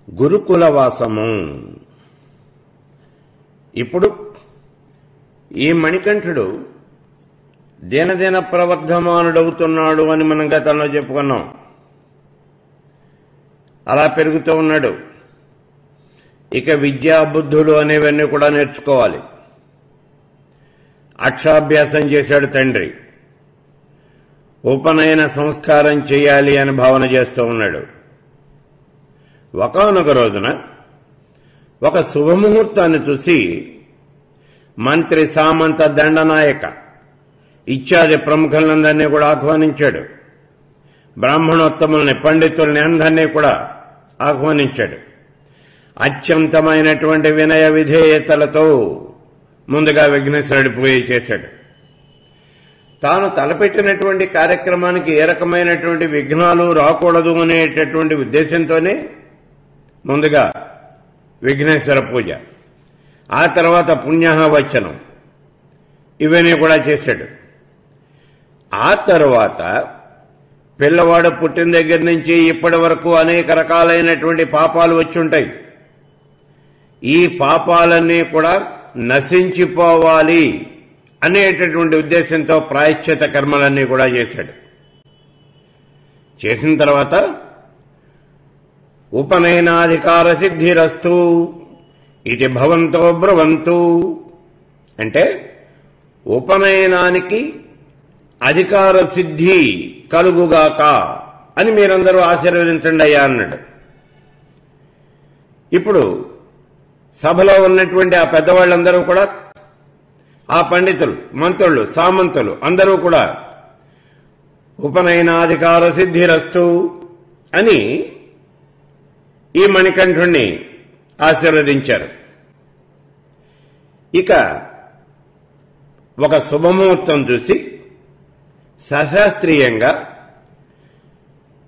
గురుకులవాసము. ఇప్పుడు ఈ మణికంఠుడు దినదిన ప్రవర్ధమానుడవుతున్నాడు అని మనం గతంలో చెప్పుకున్నాం. అలా పెరుగుతూ ఉన్నాడు. ఇక విద్యా బుద్ధులు అనేవన్నీ కూడా నేర్చుకోవాలి. అక్షరాభ్యాసం చేశాడు తండ్రి. ఉపనయన సంస్కారం చేయాలి అని భావన చేస్తూ ఉన్నాడు. ఒకానొక రోజున ఒక శుభముహూర్తాన్ని చూసి మంత్రి, సామంత, దండనాయక ఇత్యాది ప్రముఖులందరినీ కూడా ఆహ్వానించాడు. బ్రాహ్మణోత్తముల్ని, పండితుల్ని అందరినీ కూడా ఆహ్వానించాడు. అత్యంతమైనటువంటి వినయ విధేయతలతో ముందుగా విఘ్నేశ్వరుడి పూజ చేశాడు. తాను తలపెట్టినటువంటి కార్యక్రమానికి ఏ రకమైనటువంటి విఘ్నాలు రాకూడదు అనేటటువంటి ఉద్దేశంతోనే ముందుగా విఘ్నేశ్వర పూజ, ఆ తర్వాత పుణ్యాహవచనం ఇవన్నీ కూడా చేశాడు. ఆ తర్వాత పిల్లవాడు పుట్టిన దగ్గర నుంచి ఇప్పటి వరకు అనేక రకాలైనటువంటి పాపాలు వచ్చి ఉంటాయి. ఈ పాపాలన్నీ కూడా నశించిపోవాలి అనేటటువంటి ఉద్దేశంతో ప్రాయశ్చిత కర్మలన్నీ కూడా చేశాడు. చేసిన తర్వాత ఉపనయనాధికార సిద్ధిరస్తు ఇది భవంతో బ్రువంతు అంటే ఉపనయనానికి అధికార సిద్ధి కలుగుగాక అని మీరందరూ ఆశీర్వదించండి అయ్యా అన్నాడు. ఇప్పుడు సభలో ఉన్నటువంటి ఆ పెద్దవాళ్ళందరూ కూడా, ఆ పండితులు, మంత్రులు, సామంతులు అందరూ కూడా ఉపనయనాధికార సిద్ధిరస్తు అని ఈ మణికంఠుణ్ణి ఆశీర్వదించారు. ఇక ఒక శుభముహూర్తం చూసి సశాస్త్రీయంగా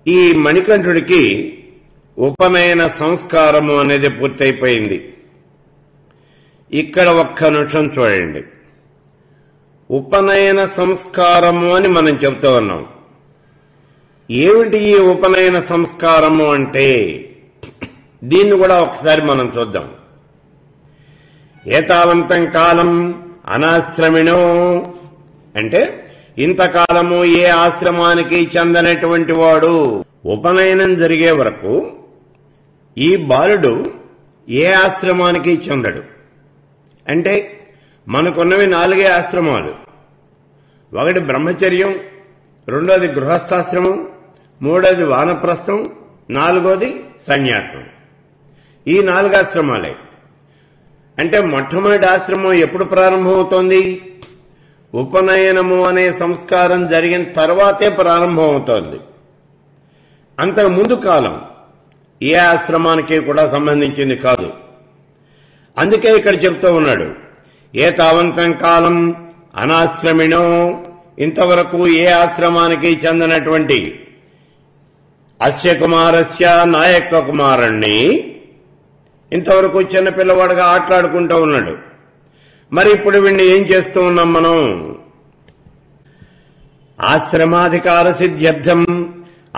ఈ మణికంఠుడికి ఉపనయన సంస్కారము అనేది పూర్తయిపోయింది. ఇక్కడ ఒక్క నిమిషం చూడండి. ఉపనయన సంస్కారము అని మనం చెబుతూ ఉన్నాం. ఏమిటి ఈ ఉపనయన సంస్కారము అంటే? దీన్ని కూడా ఒకసారి మనం చూద్దాం. ఏతావంతం కాలం అనాశ్రమిణో అంటే ఇంతకాలము ఏ ఆశ్రమానికి చెందనటువంటి వాడు. ఉపనయనం జరిగే వరకు ఈ బాలుడు ఏ ఆశ్రమానికి చెందడు. అంటే మనకున్నవి 4 ఆశ్రమాలు. ఒకటి బ్రహ్మచర్యం, రెండోది గృహస్థాశ్రమం, మూడోది వానప్రస్థం, 4వది సన్యాసం. ఈ 4 ఆశ్రమాలే. అంటే మొట్టమొదటి ఆశ్రమం ఎప్పుడు ప్రారంభమవుతోంది? ఉపనయనము అనే సంస్కారం జరిగిన తర్వాతే ప్రారంభమవుతోంది. అంతకు ముందు కాలం ఏ ఆశ్రమానికి కూడా సంబంధించింది కాదు. అందుకే ఇక్కడ చెప్తూ ఉన్నాడు, ఏతావంతం కాలం అనాశ్రమిణో ఇంతవరకు ఏ ఆశ్రమానికి చెందినటువంటి అస్య కుమారస్య నా యొక్క కుమారుణ్ణి ఇంతవరకు చిన్న పిల్లవాడుగా ఆటలాడుకుంటూ ఉన్నాడు. మరి ఇప్పుడు వీడిని ఏం చేస్తూ ఉన్నాం మనం? ఆశ్రమాధికార సిద్ధ్యర్థం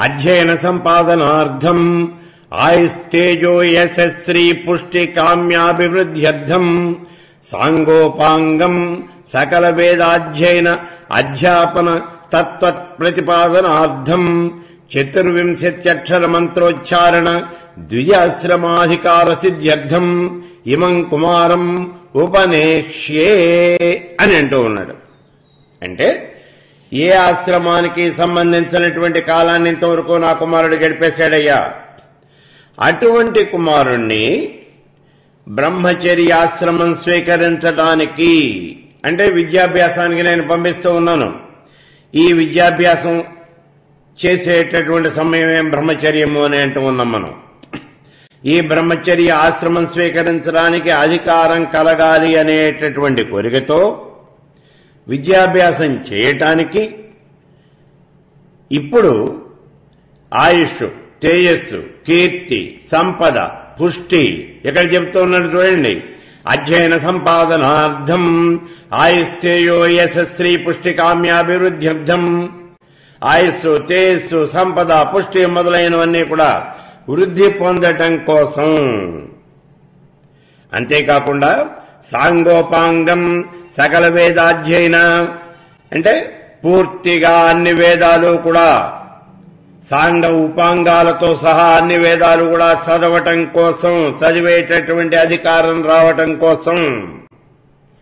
అధ్యయన సంపాదనార్థం ఆయుస్తేజో యశస్శ్రీ పుష్టి కామ్యాభివృద్ధ్యర్థం సాంగోపాంగం సకల వేదాధ్యయన అధ్యాపన తత్వత్ ప్రతిపాదనార్థం 24 మంత్రోచ్చారణ ద్విజాశ్రమాధికార సిద్ధ్యర్థం ఇమం కుమారం ఉపనేష్యే అని అంటూ ఉన్నాడు. అంటే ఏ ఆశ్రమానికి సంబంధించినటువంటి కాలాన్ని ఇంతవరకు నా కుమారుడు గడిపేశాడయ్యా, అటువంటి కుమారుణ్ణి బ్రహ్మచర్యాశ్రమం స్వీకరించడానికి అంటే విద్యాభ్యాసానికి నేను పంపిస్తూ ఉన్నాను. ఈ విద్యాభ్యాసం చేసేటటువంటి సమయమేం బ్రహ్మచర్యము అని అంటూ ఉన్నాం మనం. ఈ బ్రహ్మచర్య ఆశ్రమం స్వీకరించడానికి అధికారం కలగాలి అనేటటువంటి కోరికతో విద్యాభ్యాసం చేయటానికి ఇప్పుడు ఆయుష్, తేజస్సు, కీర్తి, సంపద, పుష్టి ఇక్కడ చెప్తూ ఉన్నాడు చూడండి. అధ్యయన సంపాదనార్థం ఆయుస్తేజో యశస్శ్రీ పుష్టి కామ్యాభివృద్ధ్యర్థం ఆయుస్సు, తేజస్సు, సంపద, పుష్టి మొదలైనవన్నీ కూడా వృద్ధి పొందటం కోసం. అంతేకాకుండా సాంగోపాంగం సకల వేదాధ్యయన అంటే పూర్తిగా అన్ని వేదాలు కూడా సాంగ ఉపాంగాలతో సహా అన్ని వేదాలు కూడా చదవటం కోసం, చదివేటటువంటి అధికారం రావటం కోసం.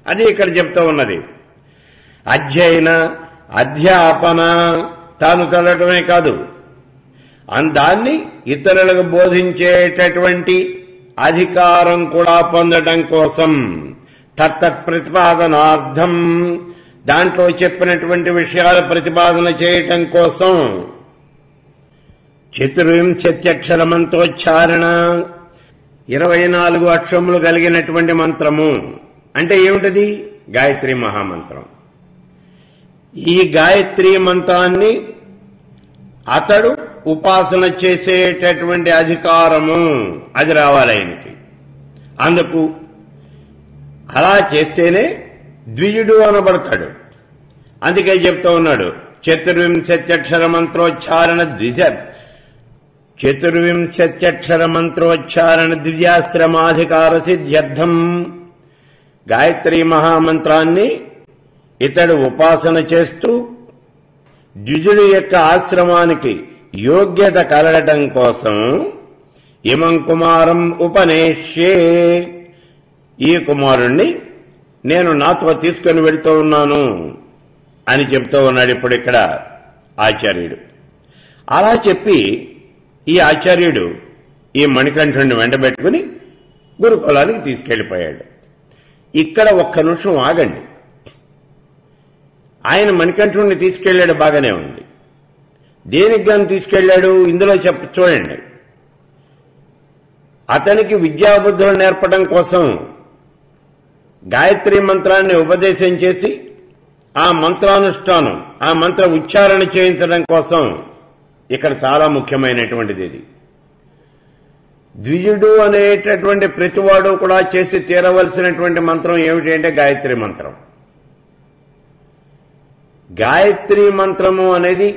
అది ఇక్కడ చెప్తూ ఉన్నది. అధ్యయన అధ్యాపన తాను చదవటమే కాదు, దాన్ని ఇతరులకు బోధించేటటువంటి అధికారం కూడా పొందటం కోసం. తత్తత్ ప్రతిపాదనార్థం దాంట్లో చెప్పినటువంటి విషయాల ప్రతిపాదన చేయటం కోసం. చతుర్వింశత్యక్షర మంత్రోచ్చారణ 24 అక్షరములు కలిగినటువంటి మంత్రము అంటే ఏమిటది? గాయత్రి మహామంత్రం. ఈ గాయత్రి మంత్రాన్ని అతడు ఉపాసన చేసేటటువంటి అధికారము అది రావాలి ఆయనకి. అందుకు అలా చేస్తేనే ద్విజుడు అనబడతాడు. అందుకే చెప్తూ ఉన్నాడు చతుర్వింశత్యక్షర మంత్రోచ్చారణ చతుర్వింశత్యక్షర మంత్రోచ్చారణ దివ్యాశ్రమాధికార సిద్ధ్యర్థం. గాయత్రి మహామంత్రాన్ని ఇతడు ఉపాసన చేస్తూ ద్విజుడి యొక్క ఆశ్రమానికి యోగ్యత కలగటం కోసం ఇమం కుమారం ఉపనేష్యే, ఈ కుమారుణ్ణి నేను నాతో తీసుకుని వెళ్తూ ఉన్నాను అని చెప్తూ ఉన్నాడు ఇప్పుడు ఇక్కడ ఆచార్యుడు. అలా చెప్పి ఈ ఆచార్యుడు ఈ మణికంఠుడిని వెంటబెట్టుకుని గురుకులానికి తీసుకెళ్లిపోయాడు. ఇక్కడ ఒక్క నిమిషం ఆగండి. ఆయన మణికంఠుడిని తీసుకెళ్లాడు, బాగానే ఉంది. దేనికి గాని తీసుకెళ్లాడు ఇందులో చూడండి. అతనికి విద్యాబుద్ధులు నేర్పడం కోసం, గాయత్రి మంత్రాన్ని ఉపదేశం చేసి ఆ మంత్రానుష్ఠానం, ఆ మంత్ర ఉచ్చారణ చేయించడం కోసం ఇక్కడ చాలా ముఖ్యమైనటువంటిది ఇది. ద్విజుడు అనేటటువంటి ప్రతివాడు కూడా చేసి తీరవలసినటువంటి మంత్రం ఏమిటి అంటే గాయత్రి మంత్రం. గాయత్రి మంత్రము అనేది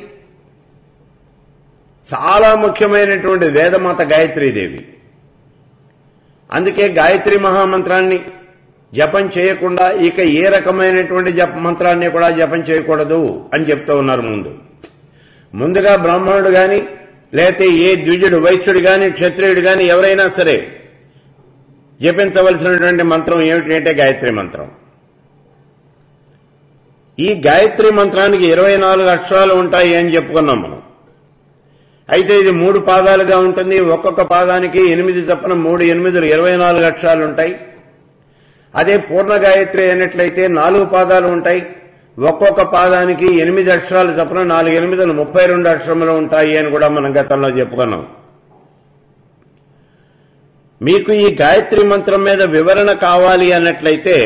చాలా ముఖ్యమైనటువంటి వేదమాత గాయత్రీదేవి. అందుకే గాయత్రి మహామంత్రాన్ని జపం చేయకుండా ఇక ఏ రకమైనటువంటి మంత్రాన్ని కూడా జపం చేయకూడదు అని చెప్తూ ఉన్నారు. ముందుగా బ్రాహ్మణుడు గాని లేకపోతే ఏ ద్విజుడు, వైశ్యుడు గాని, క్షత్రియుడు గాని ఎవరైనా సరే జపించవలసినటువంటి మంత్రం ఏమిటి అంటే గాయత్రి మంత్రం. ఈ గాయత్రి మంత్రానికి 24 అక్షరాలు ఉంటాయి అని చెప్పుకున్నాం మనం. అయితే ఇది 3 పాదాలుగా ఉంటుంది. ఒక్కొక్క పాదానికి 8 చొప్పున 3 8 24 అక్షరాలు ఉంటాయి. అదే పూర్ణ గాయత్రి అయినట్లయితే 4 పాదాలు ఉంటాయి. ఒక్కొక్క పాదానికి 8 అక్షరాలు చొప్పున 4 8 32 అక్షరములు ఉంటాయి అని కూడా మనం గతంలో చెప్పుకున్నాం. మీకు ఈ గాయత్రి మంత్రం మీద వివరణ కావాలి అన్నట్లయితే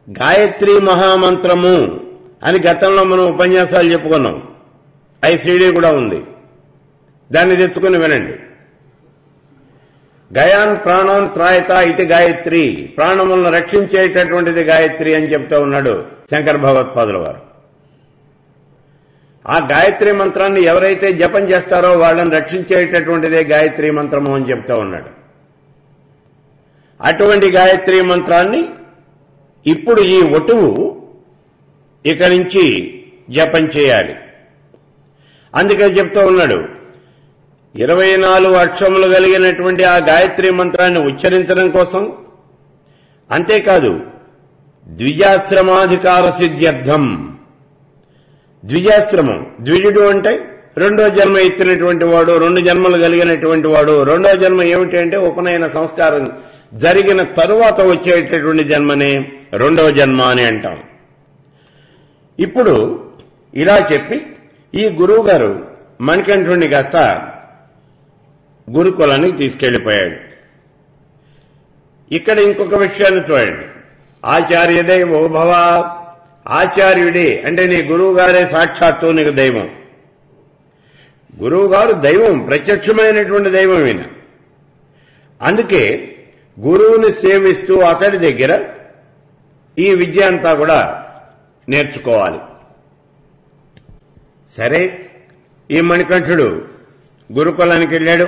గాయత్రి మహామంత్రము అని గతంలో మనం ఉపన్యాసాలు చెప్పుకున్నాం. ఐసీడీ కూడా ఉంది, దాన్ని తెచ్చుకుని వినండి. గయాన్ ప్రాణాన్ త్రాయత ఇది గాయత్రి, ప్రాణములను రక్షించేటటువంటిది గాయత్రి అని చెప్తూ ఉన్నాడు శంకర భగవత్పాదుల వారు. ఆ గాయత్రి మంత్రాన్ని ఎవరైతే జపం చేస్తారో వాళ్ళని రక్షించేటటువంటిదే గాయత్రి మంత్రము అని చెప్తూ ఉన్నాడు. అటువంటి గాయత్రి మంత్రాన్ని ఇప్పుడు ఈ వటువు ఇక నుంచి జపం చేయాలి. అందుకే చెప్తూ ఉన్నాడు 24 అక్షరములు కలిగినటువంటి ఆ గాయత్రి మంత్రాన్ని ఉచ్చరించడం కోసం, అంతేకాదు ద్విజాశ్రమాధికార సిద్ధ్యర్థం. ద్విజాశ్రమం, ద్విజుడు అంటే 2వ జన్మ ఎత్తినటువంటి వాడు, 2 జన్మలు కలిగినటువంటి వాడు. 2వ జన్మ ఏమిటి అంటే ఉపనయన సంస్కారం జరిగిన తరువాత వచ్చేటటువంటి జన్మనే 2వ జన్మ అని అంటాం. ఇప్పుడు ఇలా చెప్పి ఈ గురువు గారు మణికంఠుడిని కాస్త గురుకులానికి తీసుకెళ్లిపోయాడు. ఇక్కడ ఇంకొక విషయాన్ని చూడండి. ఆచార్యదేవో భవ, ఆచార్యుడే అంటే నీ గురువు గారే సాక్షాత్తు నీకు దైవం. గురువు గారు దైవం, ప్రత్యక్షమైనటువంటి దైవం ఈయన. అందుకే గురువుని సేవిస్తూ అతడి దగ్గర ఈ విద్య అంతా కూడా నేర్చుకోవాలి. సరే, ఈ మణికంఠుడు గురుకులానికి వెళ్ళాడు.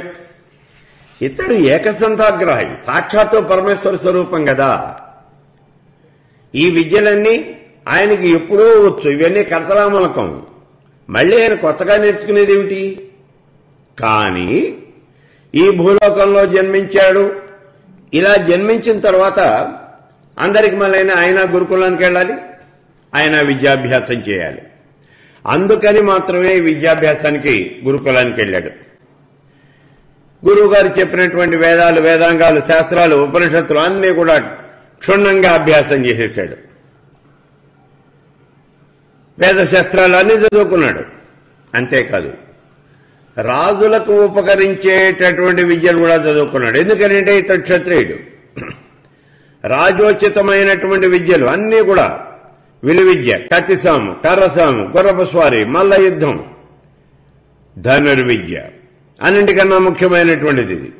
ఇతడు ఏకసంతాగ్రాహి, సాక్షాత్తు పరమేశ్వర స్వరూపం కదా. ఈ విద్యలన్నీ ఆయనకి ఎప్పుడూ వచ్చు. ఇవన్నీ కర్తలామలకం. మళ్ళీ ఆయన కొత్తగా నేర్చుకునేదేమిటి? కానీ ఈ భూలోకంలో జన్మించాడు. ఇలా జన్మించిన తర్వాత అందరికి మళ్ళీ ఆయన గురుకులానికి వెళ్ళాలి, ఆయన విద్యాభ్యాసం చేయాలి. అందుకని మాత్రమే విద్యాభ్యాసానికి గురుకులానికి వెళ్ళాడు. గురువు గారు చెప్పినటువంటి వేదాలు, వేదాంగాలు, శాస్త్రాలు, ఉపనిషత్తులు అన్నీ కూడా క్షుణ్ణంగా అభ్యాసం చేసేశాడు. వేద శాస్త్రాలు అన్నీ చదువుకున్నాడు. అంతేకాదు రాజులకు ఉపకరించేటటువంటి విద్యలు కూడా చదువుకున్నాడు. ఎందుకంటే ఇతడు క్షత్రియుడు. రాజోచితమైనటువంటి విద్యలు అన్నీ కూడా విలువిద్య, కత్తిసాము, కర్రసాము, గుర్రపుస్వారీ, మల్ల యుద్ధం, ధనుర్విద్య అన్నింటికన్నా ముఖ్యమైనటువంటిది ఇది.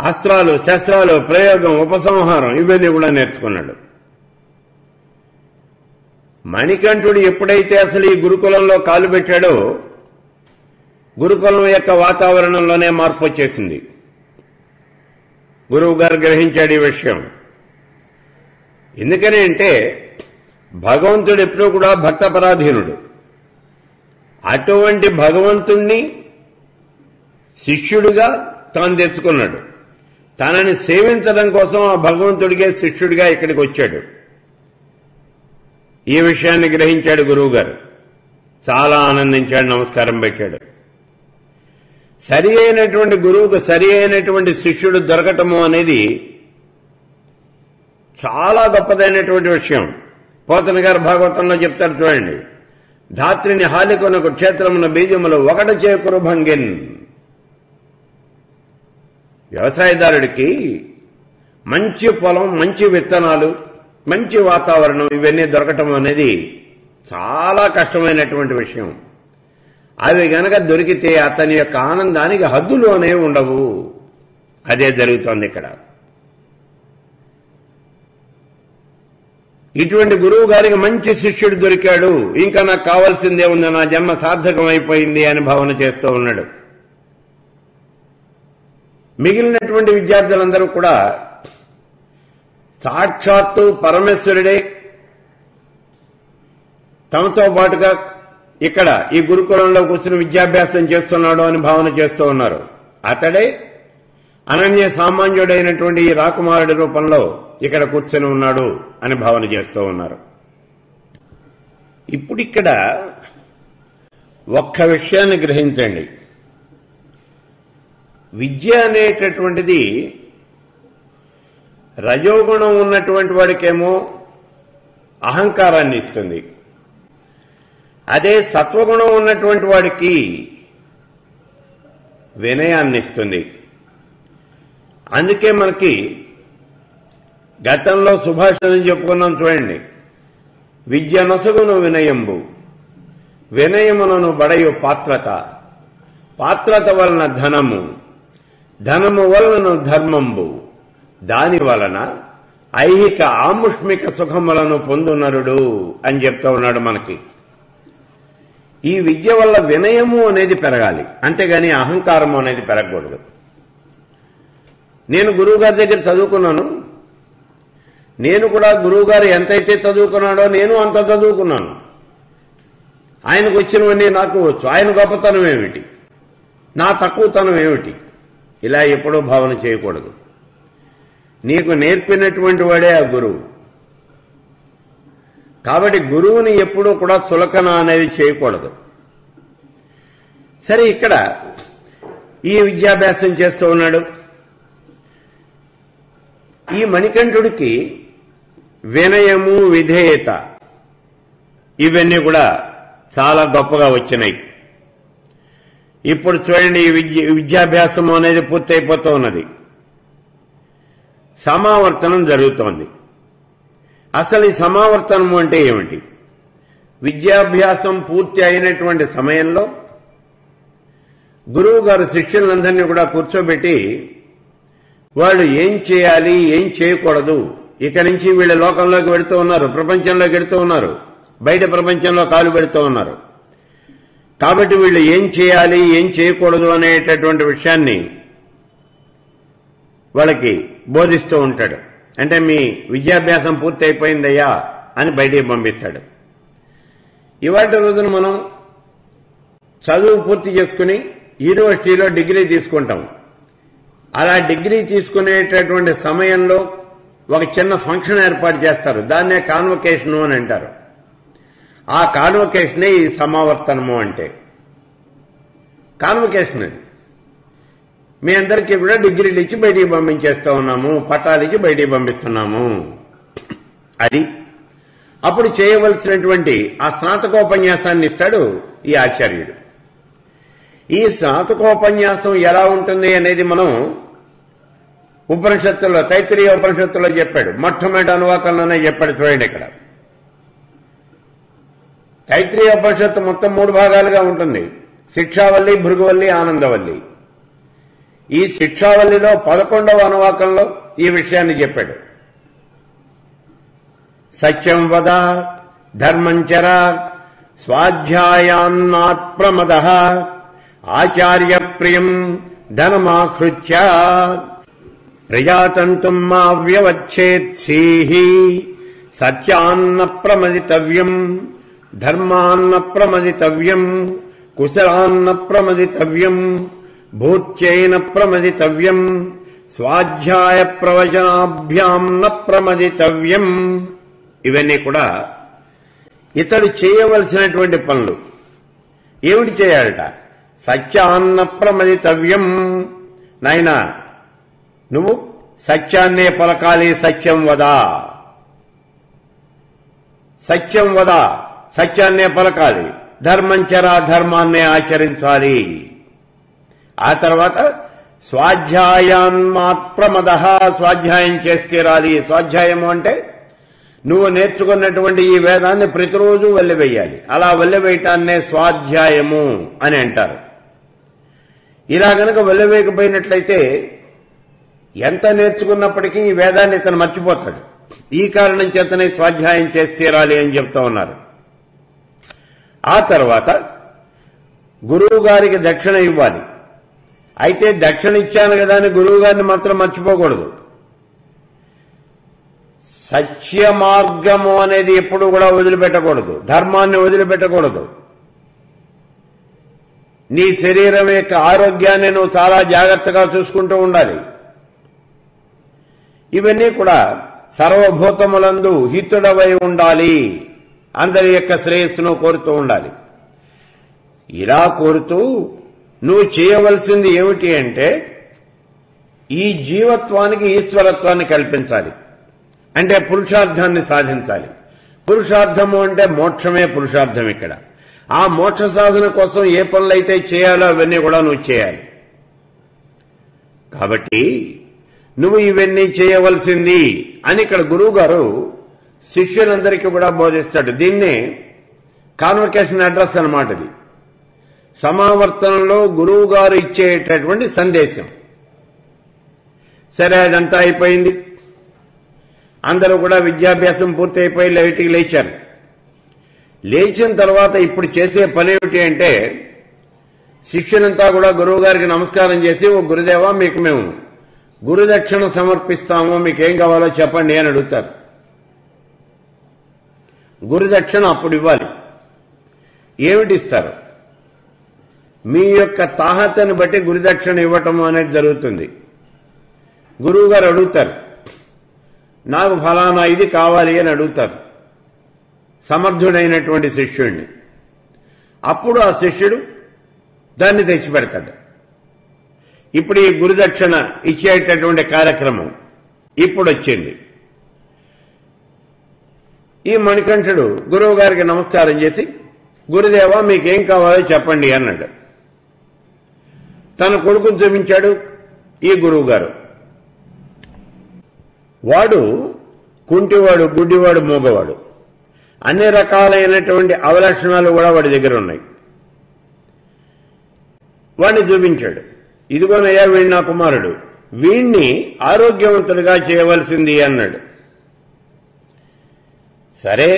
అస్త్రాలు, శస్త్రాలు, ప్రయోగం, ఉపసంహారం ఇవన్నీ కూడా నేర్చుకున్నాడు. మణికంఠుడు ఎప్పుడైతే అసలు ఈ గురుకులంలో కాలు పెట్టాడో గురుకులం యొక్క వాతావరణంలోనే మార్పు వచ్చేసింది. గురువు గారు గ్రహించాడు ఈ విషయం. ఎందుకని అంటే భగవంతుడు ఎప్పుడూ కూడా భక్తపరాధీనుడు. అటువంటి భగవంతుణ్ణి శిష్యుడిగా తాను తెచ్చుకున్నాడు. తనని సేవించడం కోసం ఆ భగవంతుడికే శిష్యుడిగా ఇక్కడికి వచ్చాడు. ఈ విషయాన్ని గ్రహించాడు గురువు గారు. చాలా ఆనందించాడు, నమస్కారం పెట్టాడు. సరి అయినటువంటి గురువుకు సరి అయినటువంటి శిష్యుడు దొరకటము అనేది చాలా గొప్పదైనటువంటి విషయం. పోతన గారు భాగవతంలో చెప్తారు చూడండి, ధాత్రిని హాలికొనకు క్షేత్రమున బీజములు ఒకటి చేకురు భంగిన్. వ్యవసాయదారుడికి మంచి పొలం, మంచి విత్తనాలు, మంచి వాతావరణం ఇవన్నీ దొరకటం అనేది చాలా కష్టమైనటువంటి విషయం. అవి గనక దొరికితే అతని యొక్క ఆనందానికి హద్దులోనే ఉండవు. అదే జరుగుతోంది ఇక్కడ. ఇటువంటి గురువు గారికి మంచి శిష్యుడు దొరికాడు. ఇంకా నాకు కావాల్సిందే ఉంది, నా జన్మ సార్థకమైపోయింది అని భావన చేస్తూ ఉన్నాడు. మిగిలినటువంటి విద్యార్థులందరూ కూడా సాక్షాత్తు పరమేశ్వరుడే తమతో పాటుగా ఇక్కడ ఈ గురుకులంలో కూర్చుని విద్యాభ్యాసం చేస్తున్నాడు అని భావన చేస్తూ ఉన్నారు. అతడే అనన్య సామాన్యుడైనటువంటి ఈ రాకుమారుడి రూపంలో ఇక్కడ కూర్చొని ఉన్నాడు అని భావన చేస్తూ ఉన్నారు. ఇప్పుడు ఇక్కడ ఒక్క విషయాన్ని గ్రహించండి. విద్య అనేటటువంటిది రజోగుణం ఉన్నటువంటి వాడికేమో అహంకారాన్ని ఇస్తుంది. అదే సత్వగుణం ఉన్నటువంటి వాడికి వినయాన్ని ఇస్తుంది. అందుకే మనకి గతంలో సుభాషితం చెప్పుకున్నాం చూడండి, విద్య నొసగును వినయంబు, వినయమునను బడయు పాత్రత, పాత్రత వలన ధనము, ధనము వలన ధర్మంబు, దాని వలన ఐహిక ఆముష్మిక సుఖములను పొందునరుడు అని చెప్తా ఉన్నాడు మనకి. ఈ విద్య వల్ల వినయము అనేది పెరగాలి, అంతేగాని అహంకారము అనేది పెరగకూడదు. నేను గురువుగారి దగ్గర చదువుకున్నాను. నేను కూడా గురువుగారు ఎంతైతే చదువుకున్నాడో నేను అంత చదువుకున్నాను. ఆయనకు వచ్చినవన్నీ నాకు వచ్చు. ఆయన గొప్పతనం ఏమిటి, నా తక్కువతనం ఏమిటి, ఇలా ఎప్పుడూ భావన చేయకూడదు. నీకు నేర్పినటువంటి వాడే ఆ గురువు. కాబట్టి గురువుని ఎప్పుడూ కూడా చులకన అనేది చేయకూడదు. సరే, ఇక్కడ ఈ విద్యాభ్యాసం చేస్తూ ఉన్నాడు. ఈ మణికంఠుడికి వినయము, విధేయత ఇవన్నీ కూడా చాలా గొప్పగా వచ్చినాయి. ఇప్పుడు చూడండి, ఈ విద్యాభ్యాసం అనేది పూర్తయిపోతూ ఉన్నది. సమావర్తనం జరుగుతోంది. అసలు ఈ సమావర్తనము అంటే ఏమిటి? విద్యాభ్యాసం పూర్తి అయినటువంటి సమయంలో గురువు గారు శిష్యులందరినీ కూడా కూర్చోబెట్టి వాళ్ళు ఏం చేయాలి, ఏం చేయకూడదు, ఇక నుంచి వీళ్ళ లోకంలోకి వెళుతూ ఉన్నారు, ప్రపంచంలోకి వెళుతూ ఉన్నారు, బయట ప్రపంచంలో కాలు పెడుతూ ఉన్నారు. కాబట్టి వీళ్ళు ఏం చేయాలి ఏం చేయకూడదు అనేటటువంటి విషయాన్ని వాళ్ళకి బోధిస్తూ ఉంటాడు. అంటే మీ విద్యాభ్యాసం పూర్తి అయిపోయిందయ్యా అని బయటికి పంపిస్తాడు. ఇవాటి రోజున మనం చదువు పూర్తి చేసుకుని యూనివర్సిటీలో డిగ్రీ తీసుకుంటాం. అలా డిగ్రీ తీసుకునేటటువంటి సమయంలో ఒక చిన్న ఫంక్షన్ ఏర్పాటు చేస్తారు. దాన్నే కాన్వకేషను అని అంటారు. ఆ కాన్వకేషనే ఈ సమావర్తనము అంటే. కాన్వకేషన్ అది మీ అందరికీ కూడా డిగ్రీలు ఇచ్చి బయటికి పంపించేస్తూ ఉన్నాము, పట్టాలు ఇచ్చి బయటికి పంపిస్తున్నాము. అది అప్పుడు చేయవలసినటువంటి ఆ స్నాతకోపన్యాసాన్ని ఇస్తాడు ఈ ఆచార్యుడు. ఈ స్నాతకోపన్యాసం ఎలా ఉంటుంది అనేది మనం ఉపనిషత్తుల్లో, తైత్తిరీయ ఉపనిషత్తుల్లో చెప్పాడు. మొట్టమొదటి అనువాకంలోనే చెప్పాడు. చూడండి, ఇక్కడ తైత్తిరీయ ఉపనిషత్తు మొత్తం 3 భాగాలుగా ఉంటుంది. శిక్షావల్లి, భృగువల్లి, ఆనందవల్లి. ఈ శిక్షావల్లిలో 11వ అనువాకంలో ఈ విషయాన్ని చెప్పాడు. సత్యం వద, ధర్మంచర, స్వాధ్యాయాన్నాత్ ప్రమదః, ఆచార్య ప్రియం ధనమాహృత్య, ప్రజాతంతుం మా వ్యవచ్ఛేత్సీః, సత్యాన్న ప్రమదితవ్యం, ధర్మాన్న ప్రమదితవ్యం, కుశలాన్న ప్రమదితవ్యం, భూత్యైన ప్రమదితవ్యం, స్వాధ్యాయ ప్రవచనాభ్యాం న ప్రమదితవ్యం. ఇవన్నీ కూడా ఇతడు చేయవలసినటువంటి పనులు. ఏమిటి చేయాలట? సత్యాన్న ప్రమదితవ్యం. నాయనా, నువ్వు సత్యాన్నే పలకాలి, సత్యం వదా, సత్యం వదా, సత్యాన్నే పలకాలి. ధర్మంచర, ధర్మాన్నే ఆచరించాలి. ఆ తర్వాత స్వాధ్యాయాన్మాత్ ప్రమదః, స్వాధ్యాయం చేస్తీరాలి. స్వాధ్యాయము అంటే నువ్వు నేర్చుకున్నటువంటి ఈ వేదాన్ని ప్రతిరోజు వల్లెవేయాలి. అలా వల్లెవేయటాన్నే స్వాధ్యాయము అని అంటారు. ఇలా గనక వల్లెవేయకపోయినట్లయితే ఎంత నేర్చుకున్నప్పటికీ ఈ వేదాన్ని ఇతను మర్చిపోతాడు. ఈ కారణం చేతనే స్వాధ్యాయం చేస్తీరాలి అని చెప్తా ఉన్నారు. ఆ తర్వాత గురువు గారికి దక్షిణ ఇవ్వాలి. అయితే దక్షిణ ఇచ్చాను కదా అని గురువు గారిని మాత్రం మర్చిపోకూడదు. సత్య మార్గము అనేది ఎప్పుడు కూడా వదిలిపెట్టకూడదు. ధర్మాన్ని వదిలిపెట్టకూడదు. నీ శరీరం యొక్క ఆరోగ్యాన్ని నువ్వు చాలా జాగ్రత్తగా చూసుకుంటూ ఉండాలి. ఇవన్నీ కూడా సర్వభూతములందు హితుడవై ఉండాలి. అందరి యొక్క శ్రేయస్సును కోరుతూ ఉండాలి. ఇలా కోరుతూ నువ్వు చేయవలసింది ఏమిటి అంటే ఈ జీవత్వానికి ఈశ్వరత్వాన్ని కల్పించాలి. అంటే పురుషార్థాన్ని సాధించాలి. పురుషార్థము అంటే మోక్షమే పురుషార్థం. ఇక్కడ ఆ మోక్ష సాధన కోసం ఏ పనులైతే చేయాలో అవన్నీ కూడా నువ్వు చేయాలి. కాబట్టి నువ్వు ఇవన్నీ చేయవలసింది అని ఇక్కడ గురువు గారు శిష్యులందరికీ కూడా బోధిస్తాడు. దీన్నే కాన్వకేషన్ అడ్రస్ అన్నమాట. ఇది సమావర్తనంలో గురువు గారు ఇచ్చేటటువంటి సందేశం. సరే, అదంతా అయిపోయింది. అందరూ కూడా విద్యాభ్యాసం పూర్తి అయిపోయి లైట్కి లేచారు. లేచిన తర్వాత ఇప్పుడు చేసే పని ఏమిటి అంటే శిష్యులంతా కూడా గురువు గారికి నమస్కారం చేసి, ఓ గురుదేవా, మీకు మేము గురుదక్షిణ సమర్పిస్తాము, మీకేం కావాలో చెప్పండి అని అడుగుతారు. గురుదక్షిణ అప్పుడు ఇవ్వాలి. ఏమిటిస్తారు? మీ యొక్క తాహతని బట్టి గురుదక్షిణ ఇవ్వటం అనేది జరుగుతుంది. గురువు గారు అడుగుతారు, నాకు ఫలానా ఇది కావాలి అని అడుగుతారు సమర్థుడైనటువంటి శిష్యుడిని. అప్పుడు ఆ శిష్యుడు దాన్ని తెచ్చిపెడతాడు. ఇప్పుడు ఈ గురుదక్షిణ ఇచ్చేటటువంటి కార్యక్రమం ఇప్పుడు వచ్చింది. ఈ మణికంఠుడు గురువు గారికి నమస్కారం చేసి, గురుదేవా, మీకేం కావాలో చెప్పండి అన్నాడు. తన కొడుకును చూపించాడు ఈ గురువు గారు. వాడు కుంటివాడు, గుడ్డివాడు, మూగవాడు. అన్ని రకాలైనటువంటి అవలక్షణాలు కూడా వాడి దగ్గర ఉన్నాయి. వాడిని చూపించాడు. ఇదిగోనయ్యా, వీడి నా కుమారుడు, వీణ్ణి ఆరోగ్యవంతుడిగా చేయవలసింది అన్నాడు. సరే,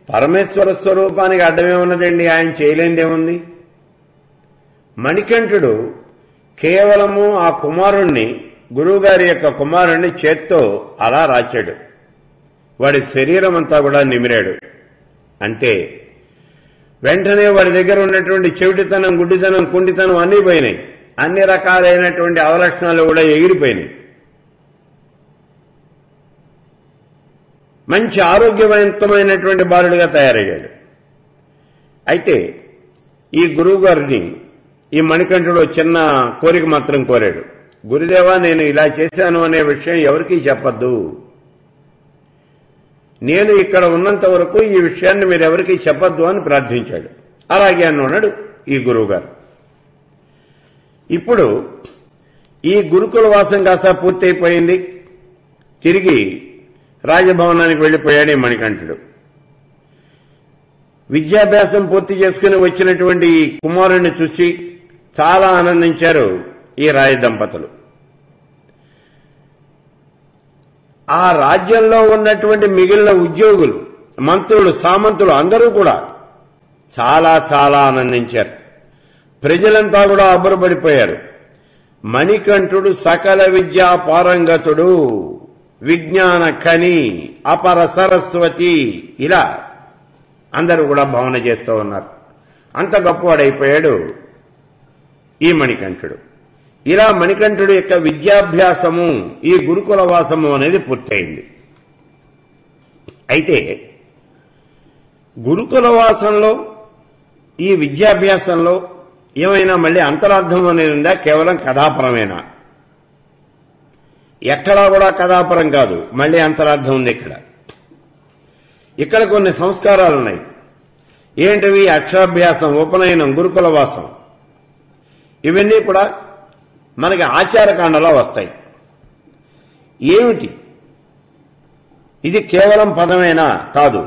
పరమేశ్వర స్వరూపానికి అడ్డమేమున్నదండి, ఆయన చేయలేనిదేముంది? మణికంఠుడు కేవలము ఆ కుమారుణ్ణి, గురువుగారి యొక్క కుమారుణ్ణి చేత్తో అలా రాచాడు. వాడి శరీరం అంతా కూడా నిమిరాడు. అంతే. వెంటనే వాడి దగ్గర ఉన్నటువంటి చెవిటితనం, గుడ్డితనం, కుండితనం అన్నీ పోయినాయి. అన్ని రకాలైనటువంటి అవలక్షణాలు కూడా ఎగిరిపోయినాయి. మంచి ఆరోగ్యవంతమైనటువంటి బాలుడిగా తయారయ్యాడు. అయితే ఈ గురువు గారిని ఈ మణికంఠుడు చిన్న కోరిక మాత్రం కోరాడు. గురుదేవా, నేను ఇలా చేశాను అనే విషయం ఎవరికీ చెప్పద్దు. నేను ఇక్కడ ఉన్నంత వరకు ఈ విషయాన్ని మీరు ఎవరికీ చెప్పద్దు అని ప్రార్థించాడు. అలాగే అన్నాడు ఈ గురువుగారు. ఇప్పుడు ఈ గురుకుల వాసం కాస్త పూర్తయిపోయింది. తిరిగి రాజభవనానికి వెళ్లిపోయాడు ఈ మణికంఠుడు. విద్యాభ్యాసం పూర్తి చేసుకుని వచ్చినటువంటి ఈ కుమారుణ్ణి చూసి చాలా ఆనందించారు ఈ రాజదంపతులు. ఆ రాజ్యంలో ఉన్నటువంటి మిగిలిన ఉద్యోగులు, మంత్రులు, సామంతులు అందరూ కూడా చాలా చాలా ఆనందించారు. ప్రజలంతా కూడా అబ్బురపడిపోయారు. మణికంఠుడు సకల విద్యా పారంగతుడు, విజ్ఞాన ఖని, అపర సరస్వతి, ఇలా అందరూ కూడా భావన చేస్తూ ఉన్నారు. అంత గొప్పవాడైపోయాడు ఈ మణికంఠుడు. ఇలా మణికంఠుడు యొక్క విద్యాభ్యాసము, ఈ గురుకుల వాసము అనేది పూర్తయింది. అయితే గురుకుల వాసంలో, ఈ విద్యాభ్యాసంలో ఏమైనా మళ్ళీ అంతరార్థం అనేది ఉందా? కేవలం కథాపరమేనా? ఎక్కడా కూడా కథాపరం కాదు, మళ్ళీ అంతరార్థం ఉంది. ఇక్కడ కొన్ని సంస్కారాలు ఉన్నాయి. ఏంటివి? అక్షరాభ్యాసం, ఉపనయనం, గురుకుల వాసం, ఇవన్నీ కూడా మనకి ఆచారకాండలో వస్తాయి. ఏమిటి ఇది? కేవలం పదమేనా? కాదు.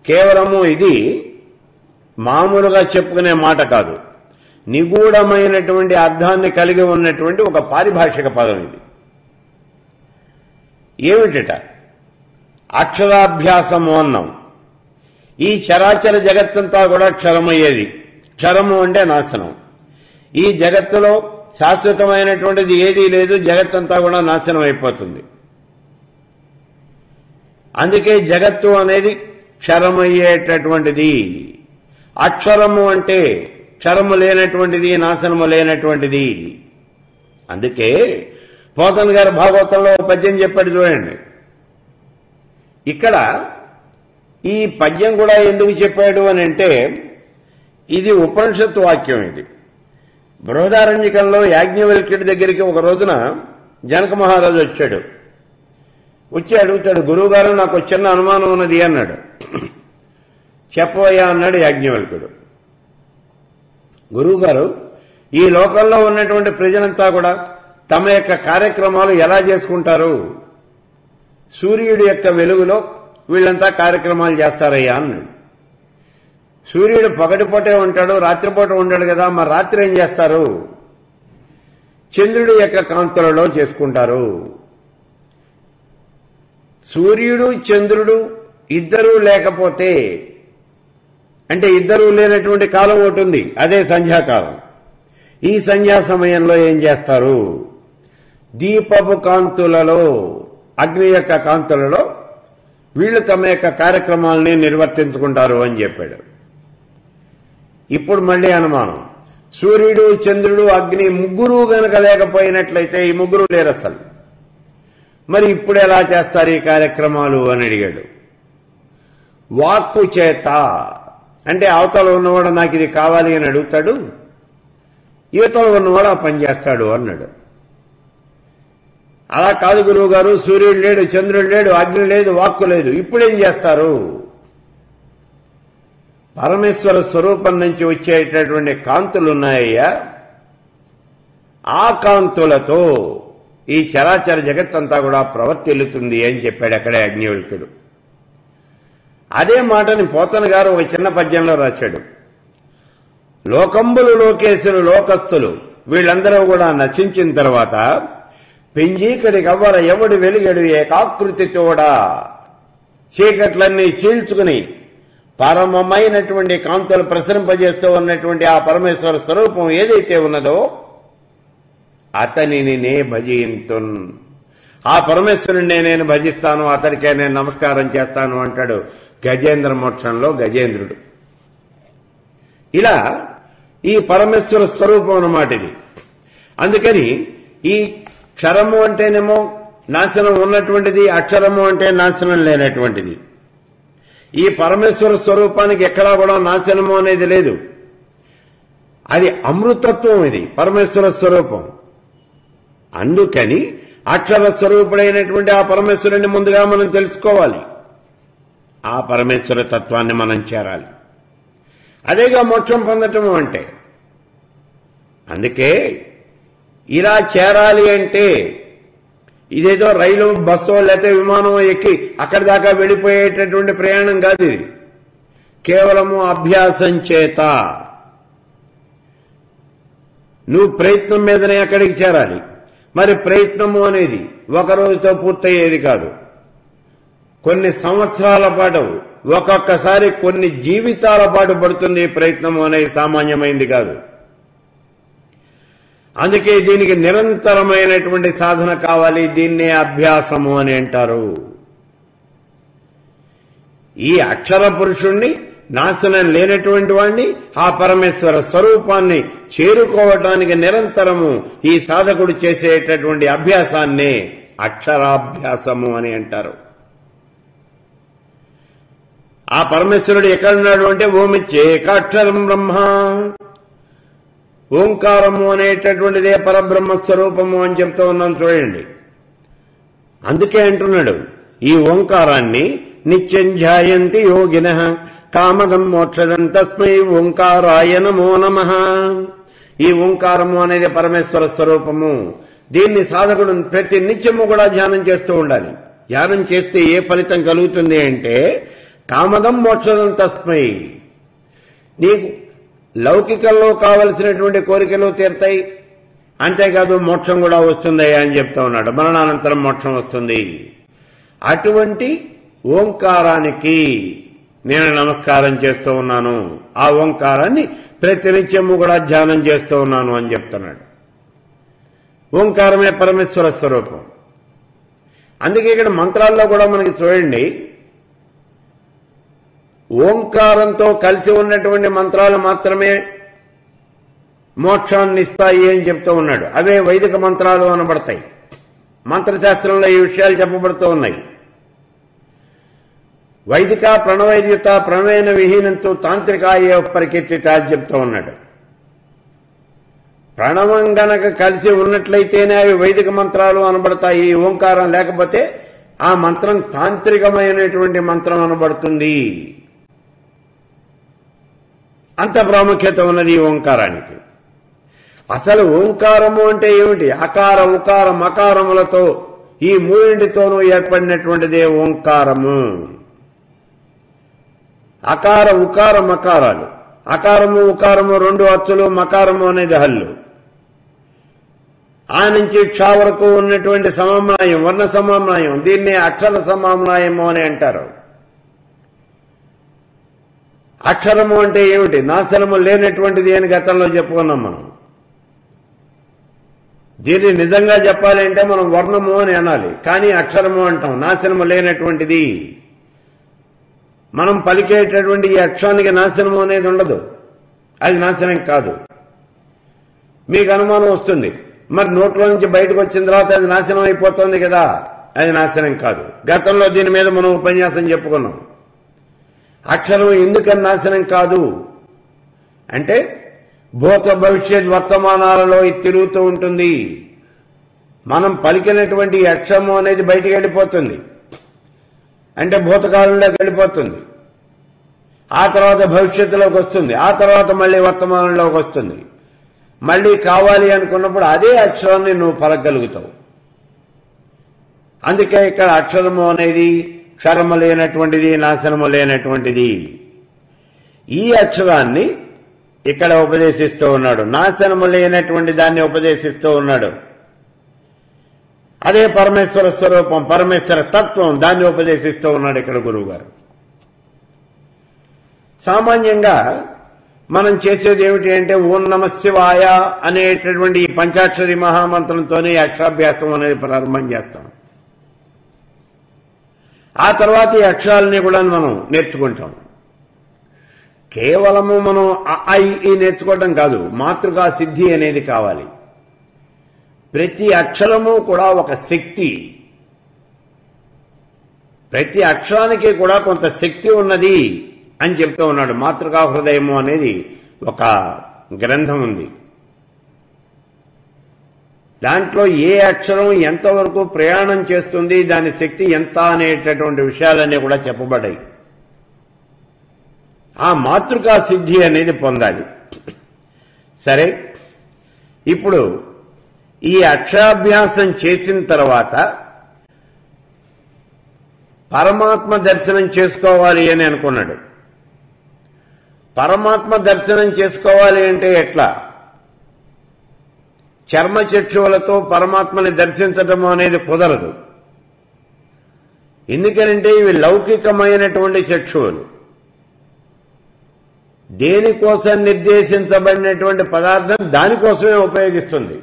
కేవలము ఇది మామూలుగా చెప్పుకునే మాట కాదు. నిగూఢమైనటువంటి అర్థాన్ని కలిగి ఉన్నటువంటి ఒక పారిభాషిక పదం ఇది. ఏమిటట? అక్షరాభ్యాసము అన్నాం. ఈ చరాచర జగత్తంతా కూడా క్షరమయ్యేది. క్షరము అంటే నాశనం. ఈ జగత్తులో శాశ్వతమైనటువంటిది ఏదీ లేదు. జగత్తంతా కూడా నాశనం అయిపోతుంది. అందుకే జగత్తు అనేది క్షరమయ్యేటటువంటిది. అక్షరము అంటే క్షరము లేనటువంటిది, నాశనము లేనటువంటిది. అందుకే పోతన గారు భాగవతంలో పద్యం చెప్పాడు చూడండి. ఇక్కడ ఈ పద్యం కూడా ఎందుకు చెప్పాడు అని అంటే, ఇది ఉపనిషత్తు వాక్యం. ఇది బృహదారణ్యకంలో యాజ్ఞవల్క్యుడి దగ్గరికి ఒక రోజున జనక మహారాజు వచ్చి అడుగుతాడు, గురువుగారు, నాకు చిన్న అనుమానం ఉన్నది అన్నాడు. చెప్పవయ్యా అన్నాడు యాజ్ఞవల్క్యుడు. గురువుగారు, ఈ లోకంలో ఉన్నటువంటి ప్రజలంతా కూడా తమ యొక్క కార్యక్రమాలు ఎలా చేసుకుంటారు? సూర్యుడి యొక్క వెలుగులో వీళ్ళంతా కార్యక్రమాలు చేస్తారయ్యా అన్నాడు. సూర్యుడు పగటిపూటే ఉంటాడు, రాత్రిపూట ఉండడు కదా, మరి రాత్రి ఏం చేస్తారు? చంద్రుడి యొక్క కాంతులలో చేసుకుంటారు. సూర్యుడు చంద్రుడు ఇద్దరూ లేకపోతే, అంటే ఇద్దరూ లేనటువంటి కాలం ఒకటి ఉంది, అదే సంధ్యాకాలం. ఈ సంధ్యా సమయంలో ఏం చేస్తారు? దీపపు కాంతులలో, అగ్ని యొక్క కాంతులలో వీళ్ళు తమ యొక్క కార్యక్రమాలని నిర్వర్తించుకుంటారు అని చెప్పాడు. ఇప్పుడు మళ్ళీ అనుమానం, సూర్యుడు చంద్రుడు అగ్ని ముగ్గురు గనక లేకపోయినట్లయితే, ఈ ముగ్గురు లేరు అసలు, మరి ఇప్పుడు ఎలా చేస్తారు ఈ కార్యక్రమాలు అని అడిగాడు. వాక్కు చేత, అంటే అవతల ఉన్నవాడు నాకు ఇది కావాలి అని అడుగుతాడు, యువతలో ఉన్నవాడు ఆ పని చేస్తాడు అన్నాడు. అలా కాదు గురువు గారు, సూర్యుడు లేడు, చంద్రుడు లేడు, అగ్ని లేదు, వాక్కు లేదు, ఇప్పుడేం చేస్తారు? పరమేశ్వర స్వరూపం నుంచి వచ్చేటటువంటి కాంతులున్నాయ్యా, ఆ కాంతులతో ఈ చరాచర జగత్తంతా కూడా ప్రవర్తిల్లుతుంది అని చెప్పాడు అక్కడే యాజ్ఞవల్క్యుడు. అదే మాటని పోతన గారు ఒక చిన్న పద్యంలో రాశాడు. లోకంబులు, లోకేశులు, లోకస్తులు వీళ్ళందరూ కూడా నశించిన తర్వాత పెంజీకడి కవ్వర ఎవడు వెలిగడు ఏకాకృతి తోడా, చీకట్లన్నీ చీల్చుకుని పరమమైనటువంటి కాంతులు ప్రసరింపజేస్తూ ఉన్నటువంటి ఆ పరమేశ్వర స్వరూపం ఏదైతే ఉన్నదో అతనిని నే భజింతున్, ఆ పరమేశ్వరుణ్ణి నేను భజిస్తాను, అతనికే నేను నమస్కారం చేస్తాను అంటాడు గజేంద్ర మోక్షంలో గజేంద్రుడు. ఇలా ఈ పరమేశ్వర స్వరూపం అన్నమాట ఇది. అందుకని ఈ క్షరము అంటేనేమో నాశనం ఉన్నటువంటిది, అక్షరము అంటే నాశనం లేనటువంటిది. ఈ పరమేశ్వర స్వరూపానికి ఎక్కడా కూడా నాశనము అనేది లేదు. అది అమృతత్వం, ఇది పరమేశ్వర స్వరూపం. అందుకని అక్షర స్వరూపుడైనటువంటి ఆ పరమేశ్వరుని ముందుగా మనం తెలుసుకోవాలి, ఆ పరమేశ్వర తత్వాన్ని మనం చేరాలి. అదేగా మోక్షం పొందటం అంటే. అందుకే ఇలా చేరాలి అంటే ఇదేదో రైలు, బస్సో లేకపోతే విమానం ఎక్కి అక్కడి దాకా వెళ్ళిపోయేటటువంటి ప్రయాణం కాదు. ఇది కేవలము అభ్యాసం చేత నువ్వు ప్రయత్నం మీదనే అక్కడికి చేరాలి. మరి ప్రయత్నము అనేది ఒక రోజుతో పూర్తయ్యేది కాదు. కొన్ని సంవత్సరాల పాటు, ఒక్కొక్కసారి కొన్ని జీవితాల పాటు పడుతుంది. ప్రయత్నము అనేది సామాన్యమైంది కాదు. అందుకే దీనికి నిరంతరమైనటువంటి సాధన కావాలి. దీన్నే అభ్యాసము అని అంటారు. ఈ అక్షర పురుషుణ్ణి, నాశనం లేనటువంటి వాణ్ణి, ఆ పరమేశ్వర స్వరూపాన్ని చేరుకోవటానికి నిరంతరము ఈ సాధకుడు చేసేటటువంటి అభ్యాసాన్నే అక్షరాభ్యాసము అని అంటారు. ఆ పరమేశ్వరుడు ఎక్కడున్నాడు అంటే ఓమిచ్చేకాక్షరం బ్రహ్మ, ఓంకారము అనేటటువంటిదే పరబ్రహ్మ స్వరూపము అని చెప్తూ ఉన్నాం చూడండి. అందుకే అంటున్నాడు ఈ ఓంకారాన్ని నిత్యం ధ్యాయంతి యోగినః కామదం మోక్షదం తస్మై ఓంకారాయ నమో నమః. ఈ ఓంకారము అనేది పరమేశ్వర స్వరూపము. దీన్ని సాధకుడు ప్రతి నిత్యము కూడా ధ్యానం చేస్తూ ఉండాలి. ధ్యానం చేస్తే ఏ ఫలితం కలుగుతుంది అంటే కామదం మోక్షదం తస్మై, నీకు లౌకికంలో కావలసినటువంటి కోరికలు తీరుతాయి, అంతేకాదు మోక్షం కూడా వస్తుంది అని చెప్తా ఉన్నాడు. మరణానంతరం మోక్షం వస్తుంది. అటువంటి ఓంకారానికి నేను నమస్కారం చేస్తూ ఉన్నాను. ఆ ఓంకారాన్ని ప్రతినిత్యము కూడా ధ్యానం చేస్తూ ఉన్నాను అని చెప్తున్నాడు. ఓంకారమే పరమేశ్వర స్వరూపం. అందుకే ఇక్కడ మంత్రాల్లో కూడా మనకి చూడండి, ఓంకారంతో కలిసి ఉన్నటువంటి మంత్రాలు మాత్రమే మోక్షాన్ని ఇస్తాయి అని చెప్తూ ఉన్నాడు. అవే వైదిక మంత్రాలు అనబడతాయి. మంత్రశాస్త్రంలో ఈ విషయాలు చెప్పబడుతూ ఉన్నాయి. వైదిక ప్రణవైర్యుత ప్రణవేన విహీనంతో తాంత్రికాయ పరికీర్తిత అని చెప్తూ ఉన్నాడు. ప్రణవం గనక కలిసి ఉన్నట్లయితేనే అవి వైదిక మంత్రాలు అనబడతాయి. ఓంకారం లేకపోతే ఆ మంత్రం తాంత్రికమైనటువంటి మంత్రం అనబడుతుంది. అంత ప్రాముఖ్యత ఉన్నది ఈ ఓంకారానికి. అసలు ఓంకారము అంటే ఏమిటి? అకార ఉకార మకారములతో ఈ మూడింటితోనూ ఏర్పడినటువంటిదే ఓంకారము. అకార ఉకార మకారాలు, అకారము ఉకారము రెండు అచ్చులు, మకారము అనేది హల్లు. ఆ నుంచి క్ష వరకు ఉన్నటువంటి సమన్వయం, వర్ణ సమన్వయం, దీన్నే అక్షర సమన్వయము అని అంటారు. అక్షరము అంటే ఏమిటి? నాశనము లేనటువంటిది అని గతంలో చెప్పుకున్నాం మనం. దీన్ని నిజంగా చెప్పాలి అంటే మనం వర్ణము అని అనాలి, కానీ అక్షరము అంటాం. నాశనము లేనటువంటిది. మనం పలికేటటువంటి ఈ అక్షరానికి నాశనము అనేది ఉండదు. అది నాశనం కాదు. మీకు అనుమానం వస్తుంది, మరి నోట్లో నుంచి బయటకు వచ్చిన తర్వాత అది నాశనం అయిపోతుంది కదా. అది నాశనం కాదు. గతంలో దీని మీద మనం ఉపన్యాసం చెప్పుకున్నాం. అక్షరం ఎందుకని నాశనం కాదు అంటే భూత భవిష్యత్ వర్తమానాలలో ఇది తిరుగుతూ ఉంటుంది. మనం పలికినటువంటి అక్షరము అనేది బయటికి వెళ్ళిపోతుంది, అంటే భూతకాలంలోకి వెళ్ళిపోతుంది. ఆ తర్వాత భవిష్యత్తులోకి వస్తుంది, ఆ తర్వాత మళ్ళీ వర్తమానంలోకి వస్తుంది. మళ్ళీ కావాలి అనుకున్నప్పుడు అదే అక్షరాన్ని నువ్వు పలకగలుగుతావు. అందుకే ఇక్కడ అక్షరము అనేది క్షరము లేనటువంటిది, నాశనము లేనటువంటిది. ఈ అక్షరాన్ని ఇక్కడ ఉపదేశిస్తూ ఉన్నాడు. నాశనము లేనటువంటి దాన్ని ఉపదేశిస్తూ ఉన్నాడు. అదే పరమేశ్వర స్వరూపం, పరమేశ్వర తత్వం, దాన్ని ఉపదేశిస్తూ ఉన్నాడు ఇక్కడ గురువు గారు. సామాన్యంగా మనం చేసేది ఏమిటి అంటే ఓం నమ శివాయ అనేటటువంటి ఈ పంచాక్షరి మహామంత్రంతోనే అక్షరాభ్యాసం అనేది ప్రారంభం చేస్తాం. ఆ తర్వాత ఈ అక్షరాలని కూడా మనం నేర్చుకుంటాం. కేవలము మనం ఈ నేర్చుకోవడం కాదు, మాతృకా సిద్ధి అనేది కావాలి. ప్రతి అక్షరము కూడా ఒక శక్తి, ప్రతి అక్షరానికి కూడా కొంత శక్తి ఉన్నది అని చెప్తూ ఉన్నాడు. మాతృకా హృదయము అనేది ఒక గ్రంథం ఉంది. దాంట్లో ఏ అక్షరం ఎంతవరకు ప్రయాణం చేస్తుంది, దాని శక్తి ఎంత అనేటటువంటి విషయాలన్నీ కూడా చెప్పబడ్డాయి. ఆ మాతృకా సిద్ధి అనేది పొందాలి. సరే, ఇప్పుడు ఈ అక్షరాభ్యాసం చేసిన తర్వాత పరమాత్మ దర్శనం చేసుకోవాలి అని అనుకున్నాడు. పరమాత్మ దర్శనం చేసుకోవాలి అంటే ఎట్లా? చర్మచక్షువులతో పరమాత్మని దర్శించటం అనేది కుదరదు. ఎందుకనంటే ఇవి లౌకికమైనటువంటి చక్షువులు. దేనికోసం నిర్దేశించబడినటువంటి పదార్థం దానికోసమే ఉపయోగిస్తుంది.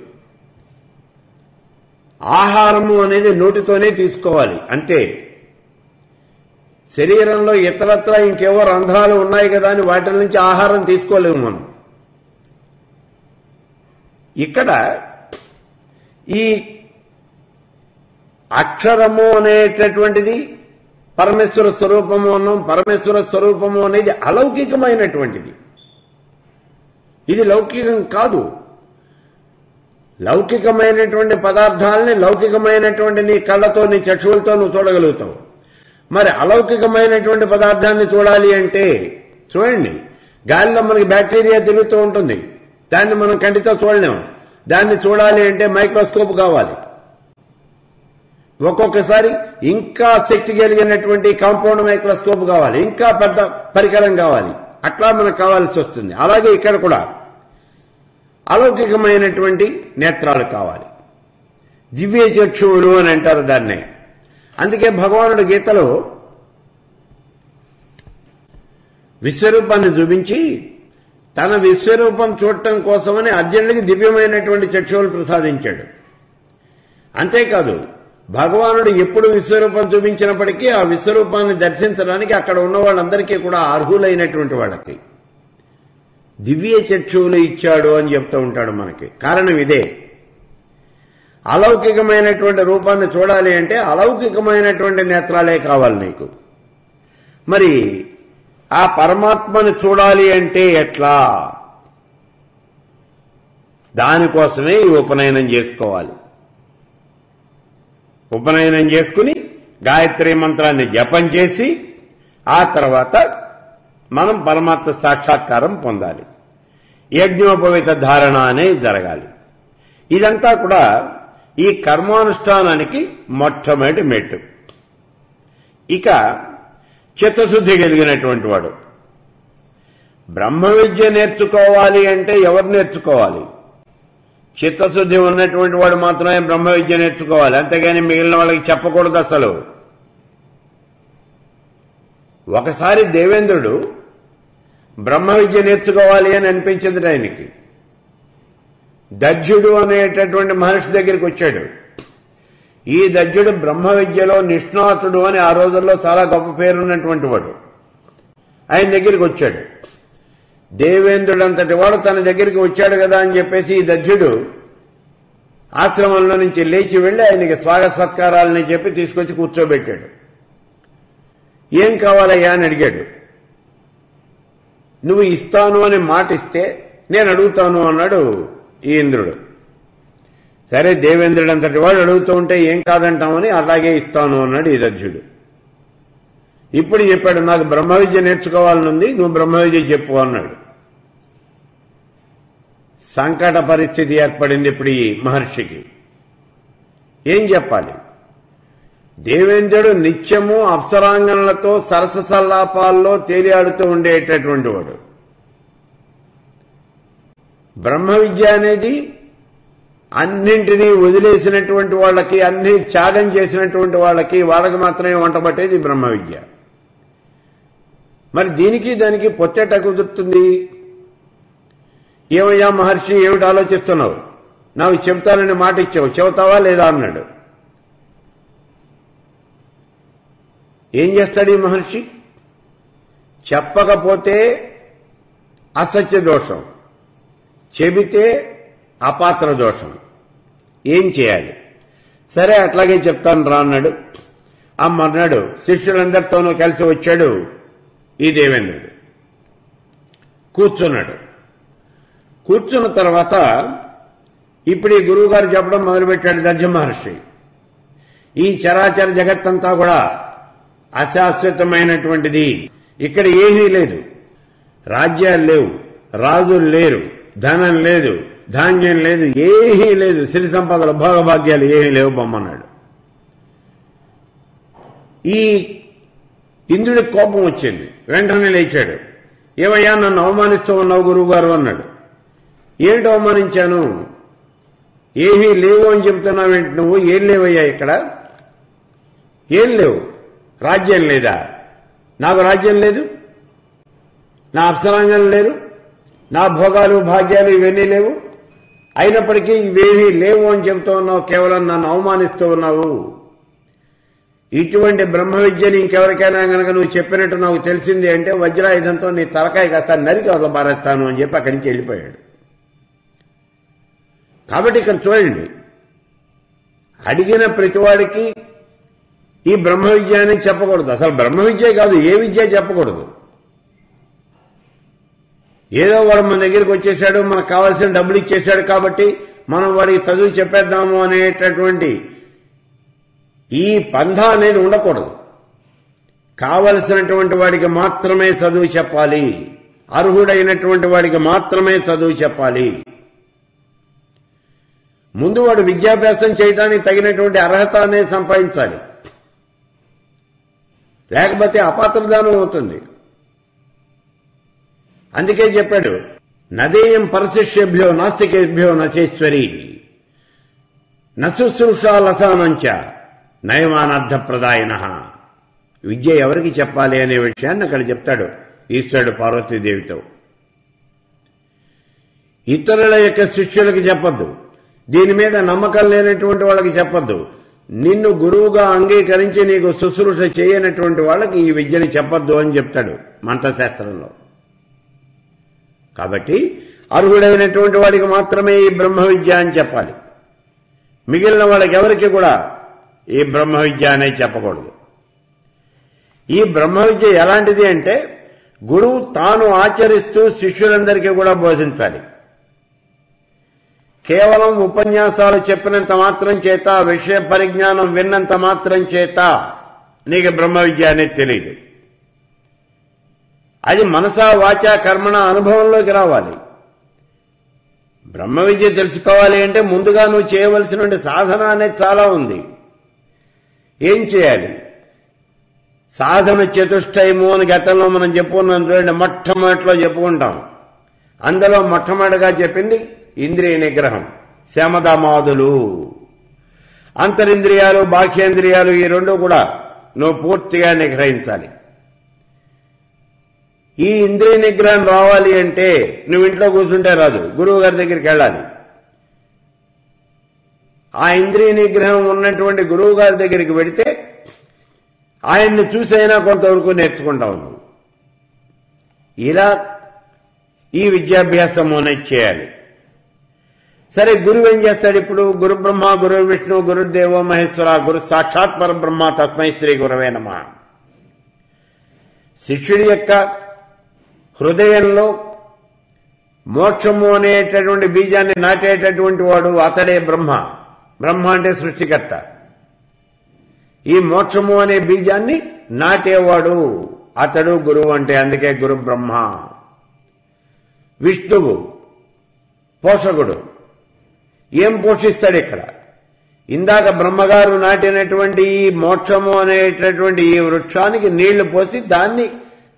ఆహారము అనేది నోటితోనే తీసుకోవాలి అంతే. శరీరంలో ఇతరత్ర ఇంకేవో రంధ్రాలు ఉన్నాయి కదా అని వాటి నుంచి ఆహారం తీసుకోలేము మనం. ఇక్కడ ఈ అక్షరము అనేటటువంటిది పరమేశ్వర స్వరూపము అన్నాం. పరమేశ్వర స్వరూపము అనేది అలౌకికమైనటువంటిది, ఇది లౌకికం కాదు. లౌకికమైనటువంటి పదార్థాలని లౌకికమైనటువంటి నీ కళ్ళతో, నీ చక్షువులతో నువ్వు చూడగలుగుతావు. మరి అలౌకికమైనటువంటి పదార్థాన్ని చూడాలి అంటే చూడండి, గాలిలో మనకి బ్యాక్టీరియా తిరుగుతూ ఉంటుంది, దాన్ని మనం కంటితో చూడలేము. దాన్ని చూడాలి అంటే మైక్రోస్కోప్ కావాలి. ఒక్కొక్కసారి ఇంకా శక్తి కలిగినటువంటి కాంపౌండ్ మైక్రోస్కోప్ కావాలి, ఇంకా పెద్ద పరికరం కావాలి. అట్లా మనకు కావాల్సి వస్తుంది. అలాగే ఇక్కడ కూడా అలౌకికమైనటువంటి నేత్రాలు కావాలి, దివ్య చక్షువులు అని అంటారు దాన్నే. అందుకే భగవానుడు గీతలో విశ్వరూపాన్ని చూపించి తన విశ్వరూపం చూడటం కోసమని అర్జునుడికి దివ్యమైనటువంటి చక్షువులు ప్రసాదించాడు. అంతేకాదు, భగవానుడు ఎప్పుడు విశ్వరూపం చూపించినప్పటికీ ఆ విశ్వరూపాన్ని దర్శించడానికి అక్కడ ఉన్న వాళ్ళందరికీ కూడా అర్హులైనటువంటి వాళ్ళకి దివ్య చక్షువులు ఇచ్చాడు అని చెప్తూ ఉంటాడు మనకి. కారణం ఇదే. అలౌకికమైనటువంటి రూపాన్ని చూడాలి అంటే అలౌకికమైనటువంటి నేత్రాలే కావాలి నీకు. మరి ఆ పరమాత్మను చూడాలి అంటే ఎట్లా? దానికోసమే ఈ ఉపనయనం చేసుకోవాలి. ఉపనయనం చేసుకుని గాయత్రి మంత్రాన్ని జపం చేసి ఆ తర్వాత మనం పరమాత్మ సాక్షాత్కారం పొందాలి. యజ్ఞోపవిత ధారణ అనేది జరగాలి. ఇదంతా కూడా ఈ కర్మానుష్ఠానానికి మొట్టమొదటి మెట్టు. ఇక చిత్తశుద్ధి కలిగినటువంటి వాడు బ్రహ్మ విద్య నేర్చుకోవాలి అంటే ఎవరు నేర్చుకోవాలి? చిత్తశుద్ధి ఉన్నటువంటి వాడు మాత్రమే బ్రహ్మ విద్య నేర్చుకోవాలి, అంతేగాని మిగిలిన వాళ్ళకి చెప్పకూడదు అసలు. ఒకసారి దేవేంద్రుడు బ్రహ్మ విద్య నేర్చుకోవాలి అని అనిపించింది ఆయనకి. దధ్యుడు అనేటటువంటి మహర్షి దగ్గరికి వచ్చాడు. ఈ దధ్యుడు బ్రహ్మ విద్యలో నిష్ణాతుడు అని ఆ రోజుల్లో చాలా గొప్ప పేరున్నటువంటి వాడు. ఆయన దగ్గరికి వచ్చాడు. దేవేంద్రుడంతటి వాడు తన దగ్గరికి వచ్చాడు కదా అని చెప్పేసి ఈ దధ్యుడు ఆశ్రమంలో నుంచి లేచి వెళ్లి ఆయనకి స్వాగత సత్కారాలని చెప్పి తీసుకొచ్చి కూర్చోబెట్టాడు. ఏం కావాలయ్యా అని అడిగాడు. నువ్వు ఇస్తాను అని మాట ఇస్తే నేను అడుగుతాను అన్నాడు ఈ ఇంద్రుడు. సరే, దేవేంద్రుడు అంతటి వాడు అడుగుతూ ఉంటే ఏం కాదంటామని అలాగే ఇస్తాను అన్నాడు ఈ దధ్యుడు. ఇప్పుడు చెప్పాడు, నాకు బ్రహ్మ విద్య నేర్చుకోవాలనుంది, నువ్వు బ్రహ్మ విద్య చెప్పు అన్నాడు. సంకట పరిస్థితి ఏర్పడింది ఇప్పుడు ఈ మహర్షికి. ఏం చెప్పాలి? దేవేంద్రుడు నిత్యము అప్సరాంగనలతో సరస సల్లాపాల్లో తేలియాడుతూ ఉండేటటువంటి వాడు. బ్రహ్మ విద్య అనేది అన్నింటినీ వదిలేసినటువంటి వాళ్ళకి, అన్ని త్యాగం చేసినటువంటి వాళ్ళకి మాత్రమే వంటబట్టేది బ్రహ్మ విద్య. మరి దీనికి దానికి పొత్తేట కుదురుతుంది? ఏమయ్యా మహర్షి, ఏమిటి ఆలోచిస్తున్నావు? నాకు చెబుతానని మాట ఇచ్చావు, చెబుతావా లేదా అన్నాడు. ఏం చేస్తాడు ఈ మహర్షి? చెప్పకపోతే అసత్య దోషం, చెబితే అపాత్ర దోషం. ఏం చేయాలి? సరే అట్లాగే చెప్తాను రా అన్నాడు. మర్నాడు శిష్యులందరితోనూ కలిసి వచ్చాడు ఈ దేవేంద్రుడు. కూర్చున్నాడు. కూర్చున్న తర్వాత ఇప్పుడు ఈ గురువు గారు చెప్పడం మొదలుపెట్టాడు. దర్జ మహర్షి, ఈ చరాచర జగత్తంతా కూడా అశాశ్వతమైనటువంటిది. ఇక్కడ ఏమీ లేదు. రాజ్యాలు లేవు, రాజులు లేరు, ధనం లేదు, ధాన్యం లేదు, ఏమీ లేదు, సిరి సంపదలు భోగభాగ్యాలు ఏమీ లేవు బొమ్మన్నాడు. ఈ ఇంద్రుడికి కోపం వచ్చింది. వెంటనే లేచాడు. ఏమయ్యా, నన్ను అవమానిస్తూ ఉన్నావు గురువు గారు అన్నాడు. ఏంటి అవమానించాను? ఏమీ లేవు అని చెబుతున్నావేంటి నువ్వు? ఏం లేవయ్యా ఇక్కడ? ఏం లేవు. రాజ్యం లేదా? నాకు రాజ్యం లేదు, నా అప్సరాంగం లేరు, నా భోగాలు భాగ్యాలు ఇవన్నీ లేవు. అయినప్పటికీ ఇవేమీ లేవు అని చెబుతూ ఉన్నావు, కేవలం నన్ను అవమానిస్తూ ఉన్నావు. ఇటువంటి బ్రహ్మ విద్యని ఇంకెవరికైనా గనక నువ్వు చెప్పినట్టు నాకు తెలిసింది అంటే వజ్రాయుధంతో నీ తలకాయ కాస్త నరికి వదలబారేస్తాను అని చెప్పి అక్కడి నుంచి వెళ్ళిపోయాడు. కాబట్టి ఇక్కడ చూడండి, అడిగిన ప్రతివాడికి ఈ బ్రహ్మ విద్య అని చెప్పకూడదు. అసలు బ్రహ్మ విద్య కాదు, ఏ విద్య చెప్పకూడదు. ఏదో వాడు మన దగ్గరికి వచ్చేసాడు, మనకు కావాల్సిన డబ్బులు ఇచ్చేశాడు కాబట్టి మనం వాడికి చదువు చెప్పేద్దాము అనేటటువంటి ఈ పంథా అనేది ఉండకూడదు. కావలసినటువంటి వాడికి మాత్రమే చదువు చెప్పాలి, అర్హుడైనటువంటి వాడికి మాత్రమే చదువు చెప్పాలి. ముందు వాడు విద్యాభ్యాసం చేయడానికి తగినటువంటి అర్హత అనేది సంపాదించాలి, లేకపోతే అపాత్రదానం అవుతుంది. అందుకే చెప్పాడు, నదేయం పరశిష్యేభ్యో నాస్తికేభ్యో నచేశ్వరి నశుశ్రూషా లసానంచ నయమానర్థ ప్రదాయన. విద్య ఎవరికి చెప్పాలి అనే విషయాన్ని అక్కడ చెప్తాడు ఈశ్వరుడు పార్వతీదేవితో. ఇతరుల యొక్క శిష్యులకు చెప్పొద్దు, దీని మీద నమ్మకం లేనటువంటి వాళ్ళకి చెప్పొద్దు, నిన్ను గురువుగా అంగీకరించి నీకు శుశ్రూష చేయనటువంటి వాళ్ళకి ఈ విద్యని చెప్పొద్దు అని చెప్తాడు మంత్రశాస్త్రంలో. కాబట్టి అర్హుడైనటువంటి వాడికి మాత్రమే ఈ బ్రహ్మ విద్య అని చెప్పాలి. మిగిలిన వాళ్ళకి ఎవరికి కూడా ఈ బ్రహ్మ విద్య అనేది చెప్పకూడదు. ఈ బ్రహ్మ విద్య ఎలాంటిది అంటే గురువు తాను ఆచరిస్తూ శిష్యులందరికీ కూడా బోధించాలి. కేవలం ఉపన్యాసాలు చెప్పినంత మాత్రం చేత, విషయ పరిజ్ఞానం విన్నంత మాత్రం చేత నీకు బ్రహ్మ విద్య అనేది తెలియదు. అది మనసా వాచా కర్మణ అనుభవంలోకి రావాలి. బ్రహ్మ విద్య తెలుసుకోవాలి అంటే ముందుగా నువ్వు చేయవలసిన సాధన అనేది చాలా ఉంది. ఏం చేయాలి? సాధన చతుష్టయము అని గతంలో మనం చెప్పుకున్నాం చూడండి, మొట్టమొదటిలో చెప్పుకుంటాం. అందులో మొట్టమొదటిగా చెప్పింది ఇంద్రియ నిగ్రహం, శమదమాదులు. అంతరింద్రియాలు బాహ్యేంద్రియాలు ఈ రెండు కూడా నువ్వు పూర్తిగా నిగ్రహించాలి. ఈ ఇంద్రియ నిగ్రహం రావాలి అంటే నువ్వు ఇంట్లో కూర్చుంటే రాదు, గురువు గారి దగ్గరికి వెళ్ళాలి. ఆ ఇంద్రియ నిగ్రహం ఉన్నటువంటి గురువు గారి దగ్గరికి వెడితే ఆయన్ని చూసైనా కొంతవరకు నేర్చుకుంటావు నువ్వు. ఇలా ఈ విద్యాభ్యాసం అనేది చేయాలి. సరే, గురువు ఏం చేస్తాడు ఇప్పుడు? గురు బ్రహ్మ, గురు విష్ణు, గురుదేవో మహేశ్వర, గురు సాక్షాత్ పరబ్రహ్మ తస్మై శ్రీ గురవే నమః. శిష్యుడి యొక్క హృదయంలో మోక్షము అనేటటువంటి బీజాన్ని నాటేటటువంటి వాడు అతడే బ్రహ్మ. బ్రహ్మ అంటే సృష్టికర్త. ఈ మోక్షము అనే బీజాన్ని నాటేవాడు అతడు గురువు అంటే. అందుకే గురు బ్రహ్మ. విష్ణువు పోషకుడు. ఏం పోషిస్తాడు ఇక్కడ? ఇందాక బ్రహ్మగారు నాటినటువంటి ఈ మోక్షము అనేటటువంటి ఈ వృక్షానికి నీళ్లు పోసి దాన్ని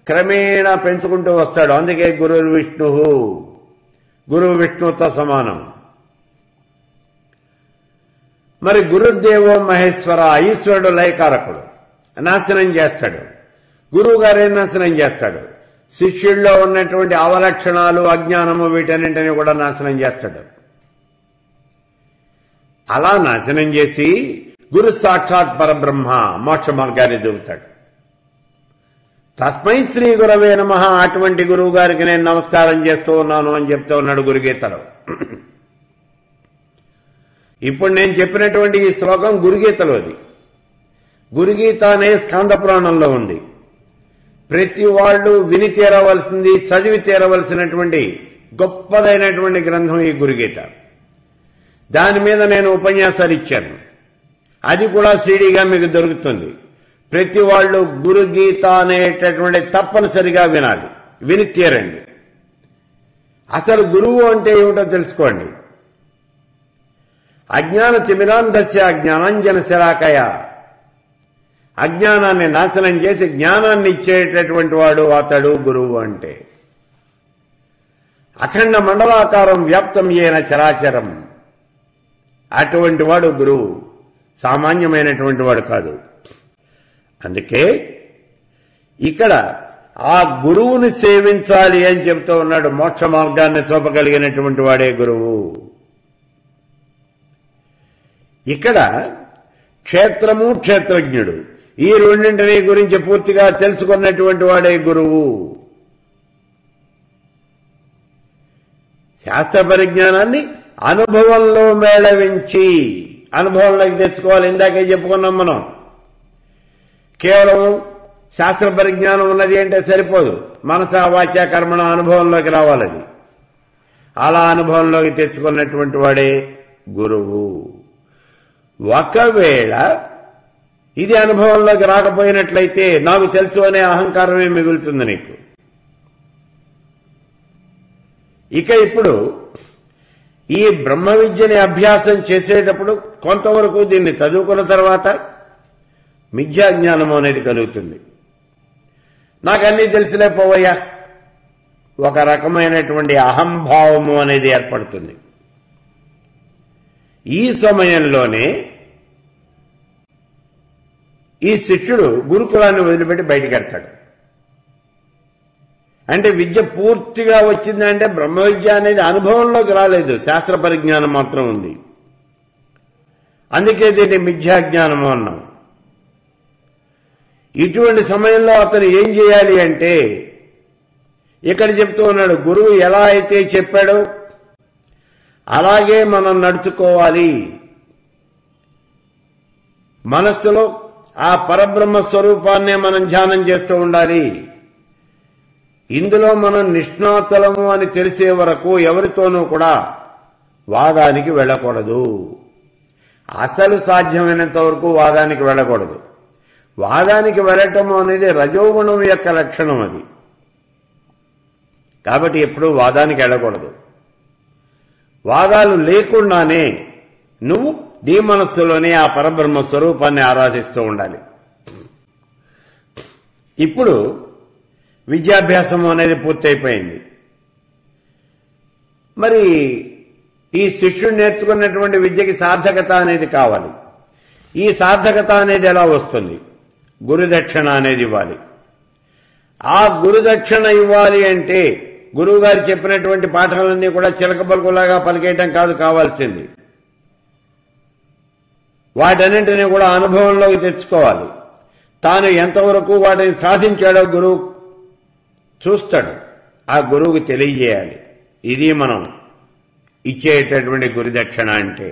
క్రమేణా పెంచుకుంటూ వస్తాడు. అందుకే గురు విష్ణు, గురువు విష్ణుతో సమానం. మరి గురుదేవో మహేశ్వర, ఈశ్వరుడు లయకారకుడు, నాశనం చేస్తాడు. గురువు గారేం నాశనం చేస్తాడు? శిష్యుల్లో ఉన్నటువంటి అవలక్షణాలు, అజ్ఞానము వీటన్నింటినీ కూడా నాశనం చేస్తాడు. అలా నాశనం చేసి గురు సాక్షాత్ పరబ్రహ్మ మోక్ష మార్గాన్ని చూపుతాడు. తస్మై శ్రీ గురవే నమః, అటువంటి గురువు గారికి నేను నమస్కారం చేస్తూ ఉన్నాను అని చెప్తూ ఉన్నాడు గురుగీతలో. ఇప్పుడు నేను చెప్పినటువంటి ఈ శ్లోకం గురుగీతలోది. గురుగీత అనే స్కంద పురాణంలో ఉంది. ప్రతి వాళ్ళు విని తీరవలసింది, చదివి తీరవలసినటువంటి గొప్పదైనటువంటి గ్రంథం ఈ గురుగీత. దాని మీద నేను ఉపన్యాసాలు ఇచ్చాను. అది కూడా సీడీగా మీకు దొరుకుతుంది. ప్రతి వాళ్ళు గురుగీత అనేటటువంటి తప్పనిసరిగా వినాలి, విని తీరండి. అసలు గురువు అంటే ఏమిటో తెలుసుకోండి. అజ్ఞాన తిమిరాంధస్య జ్ఞానాంజన శలాకయ, అజ్ఞానాన్ని నాశనం చేసి జ్ఞానాన్ని ఇచ్చేటటువంటి వాడు అతడు గురువు అంటే. అఖండ మండలాకారం వ్యాప్తం ఏన చరాచరం, అటువంటి వాడు గురువు, సామాన్యమైనటువంటి వాడు కాదు. అందుకే ఇక్కడ ఆ గురువుని సేవించాలి అని చెబుతూ ఉన్నాడు. మోక్ష మార్గాన్ని చూపగలిగినటువంటి వాడే గురువు. ఇక్కడ క్షేత్రము, క్షేత్రజ్ఞుడు, ఈ రెండింటిని గురించి పూర్తిగా తెలుసుకున్నటువంటి వాడే గురువు. శాస్త్ర పరిజ్ఞానాన్ని అనుభవంలో మేళవించి అనుభవంలోకి తెచ్చుకోవాలి. ఇందాకే చెప్పుకున్నాం మనం. కేవలం శాస్త్ర పరిజ్ఞానం ఉన్నది అంటే సరిపోదు. మనస వాచ కర్మణ అనుభవంలోకి రావాలది. అలా అనుభవంలోకి తెచ్చుకున్నటువంటి వాడే గురువు. ఒకవేళ ఇది అనుభవంలోకి రాకపోయినట్లయితే నాకు తెలుసు అనే అహంకారమే మిగులుతుంది నీకు. ఇక ఇప్పుడు ఈ బ్రహ్మ విద్యని అభ్యాసం చేసేటప్పుడు కొంతవరకు దీన్ని చదువుకున్న తర్వాత మిథ్యాజ్ఞానం అనేది కలుగుతుంది. నాకన్నీ తెలిసిలేపోవయ్యా, ఒక రకమైనటువంటి అహంభావము అనేది ఏర్పడుతుంది. ఈ సమయంలోనే ఈ శిష్యుడు గురుకులాన్ని వదిలిపెట్టి బయటికి వెళ్తాడు. అంటే విద్య పూర్తిగా వచ్చిందంటే బ్రహ్మ విద్య అనేది అనుభవంలోకి రాలేదు, శాస్త్ర పరిజ్ఞానం మాత్రం ఉంది. అందుకే దీన్ని మిథ్యాజ్ఞానము అన్నాం. ఇటువంటి సమయంలో అతను ఏం చేయాలి అంటే ఇక్కడ చెప్తూ ఉన్నాడు, గురువు ఎలా అయితే చెప్పాడో అలాగే మనం నడుచుకోవాలి. మనస్సులో ఆ పరబ్రహ్మ స్వరూపాన్నే మనం ధ్యానం చేస్తూ ఉండాలి. ఇందులో మనం నిష్ణాతులము అని తెలిసే వరకు ఎవరితోనూ కూడా వాదానికి వెళ్ళకూడదు. అసలు సాధ్యమైనంత వరకు వాదానికి వెళ్ళకూడదు. వాదానికి వెళ్ళటం అనేది రజోగుణం యొక్క లక్షణం అది. కాబట్టి ఎప్పుడూ వాదానికి వెళ్ళకూడదు. వాదాలు లేకుండానే నువ్వు నీ మనస్సులోనే ఆ పరబ్రహ్మ స్వరూపాన్ని ఆరాధిస్తూ ఉండాలి. ఇప్పుడు విద్యాభ్యాసం అనేది పూర్తయిపోయింది. మరి ఈ శిష్యుడు నేర్చుకున్నటువంటి విద్యకి సార్థకత అనేది కావాలి. ఈ సార్థకత అనేది ఎలా వస్తుంది? గురుదక్షిణ అనేది ఇవ్వాలి. ఆ గురుదక్షిణ ఇవ్వాలి అంటే గురువు గారు చెప్పినటువంటి పాఠాలన్నీ కూడా చిలక పలుకులాగా పలికేయటం కాదు కావాల్సింది. వాటన్నింటినీ కూడా అనుభవంలోకి తెచ్చుకోవాలి. తాను ఎంతవరకు వాటిని సాధించాడో గురువు చూస్తాడు. ఆ గురువుకి తెలియజేయాలి. ఇది మనం ఇచ్చేటటువంటి గురుదక్షిణ అంటే.